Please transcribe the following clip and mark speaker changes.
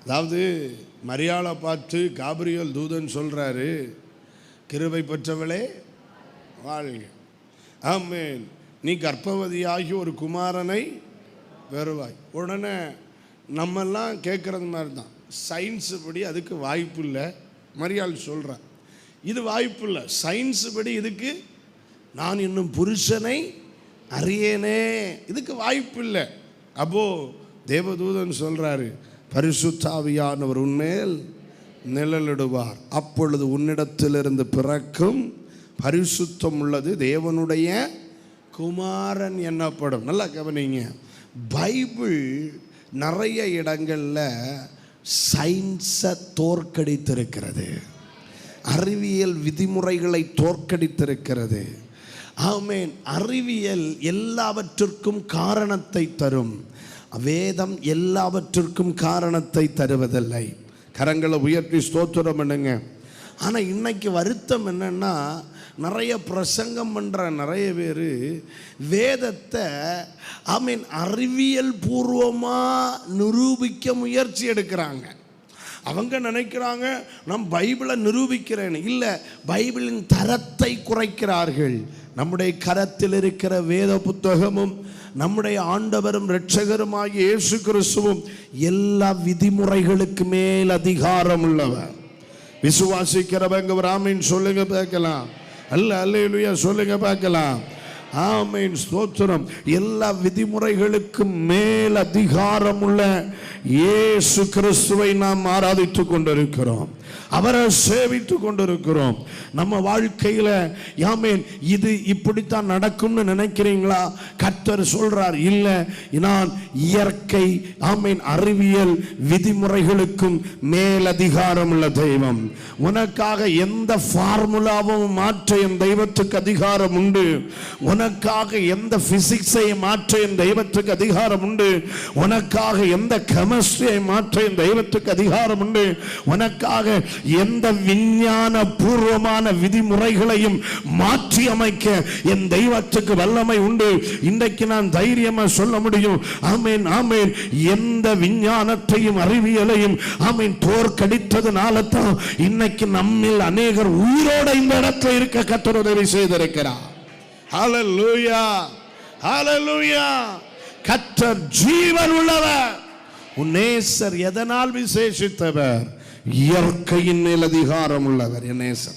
Speaker 1: அதாவது மரியாளை பார்த்து காபிரியேல் தூதன் சொல்றாரு, கிருபை பெற்றவளே வாழ்க, ஆமென், நீ கர்ப்பவதியாகி ஒரு குமாரனை பெறுவாய். உடனே நம்மெல்லாம் கேட்குறது மாதிரி தான், சயின்ஸு படி அதுக்கு வாய்ப்பு இல்லை. மரியாள் சொல்கிறான் இது வாய்ப்பு இல்லை, சயின்ஸு படி இதுக்கு நான் இன்னும் புருஷனை அறியேனே, இதுக்கு வாய்ப்பு இல்லை. அப்போ தேவதூதன் சொல்கிறாரு, பரிசுத்த ஆவியானவர் உன்மேல் நிழலிடுவார், அப்பொழுது உன்னிடத்திலிருந்து பிறக்கும் பரிசுத்தம் உள்ளது தேவனுடைய குமாரன் என்னப்படும். நல்லா கவனிங்க, பைபிள் நிறைய இடங்களில் சயின்ஸை தோற்கடித்திருக்கிறது, அறிவியல் விதிமுறைகளை தோற்கடித்திருக்கிறது. ஆமென். அறிவியல் எல்லாவற்றிற்கும் காரணத்தை தரும், வேதம் எல்லாவற்றிற்கும் காரணத்தை தருவதில்லை. கரங்களை உயர்த்தி ஸ்தோத்திரம் பண்ணுங்க. ஆனால் இன்னைக்கு வருத்தம் என்னன்னா, நிறைய பிரசங்கம் பண்ணுற நிறைய பேர் வேதத்தை அறிவியல் பூர்வமாக நிரூபிக்க முயற்சி எடுக்கிறாங்க. அவங்க நினைக்கிறாங்க நான் பைபிளை நிரூபிக்கிறேன், இல்லை, பைபிளின் தரத்தை குறைக்கிறார்கள். நம்முடைய கரத்தில் இருக்கிற வேத புத்தகமும் நம்முடைய ஆண்டவரும் இரட்சகருமாகிய இயேசு கிறிஸ்துவும் எல்லா விதிமுறைகளுக்கு மேல் அதிகாரம் உள்ளவர். விசுவாசிக்கிறவங்க ஒரு ஆமீன் சொல்லுங்க பார்க்கலாம். அல்லேலூயா சொல்லுங்க பார்க்கலாம். ஆமென், ஸ்தோத்திரம். எல்லா விதிமுறைகளுக்கும் மேல் அதிகாரம் உள்ள இயேசு கிறிஸ்துவை நாம் ஆராதித்துக் கொண்டிருக்கிறோம், அவரை சேவித்துக் கொண்டிருக்கிறோம். நம்ம வாழ்க்கையில ஆமென் இது இப்படித்தான் நடக்கும்னு நினைக்கிறீங்களா? கர்த்தர் சொல்றார், இல்ல, நான் இயற்கை ஆமென் அறிவியல் விதிமுறைகளுக்கும் மேல் அதிகாரம் உள்ள தெய்வம். உனக்காக எந்த ஃபார்முலாவும் மாற்ற என் தெய்வத்துக்கு அதிகாரம் உண்டு. உனக்காக எந்த பிசிக்ஸை மாற்ற என் தெய்வத்துக்கு அதிகாரம் உண்டு. உனக்காக எந்த கெமிஸ்ட்ரியை மாற்ற என் தெய்வத்துக்கு அதிகாரம் உண்டு. உனக்காக எந்த விஞ்ஞான பூர்வமான விதிமுறைகளையும் மாற்றி அமைக்க என் தெய்வத்துக்கு வல்லமை உண்டு. இன்றைக்கு நான் தைரியமா சொல்ல முடியும், ஆமென், ஆமென், எந்த விஞ்ஞானத்தையும் அறிவியலையும் ஆமென் தோற்கடித்ததுனால தான் இன்னைக்கு நம்மில் அநேகர் உயிரோட இந்த இடத்துல இருக்க கர்த்தர் உதவி செய்திருக்கிறார். ஹல்லேலூயா, ஹல்லேலூயா. கர்த்தர் ஜீவன் உள்ளவர். உன் நேசர் எதனால் விசேஷித்தவர்? இயற்கையின் மேல் அதிகாரம் உள்ளவர் என் நேசர்.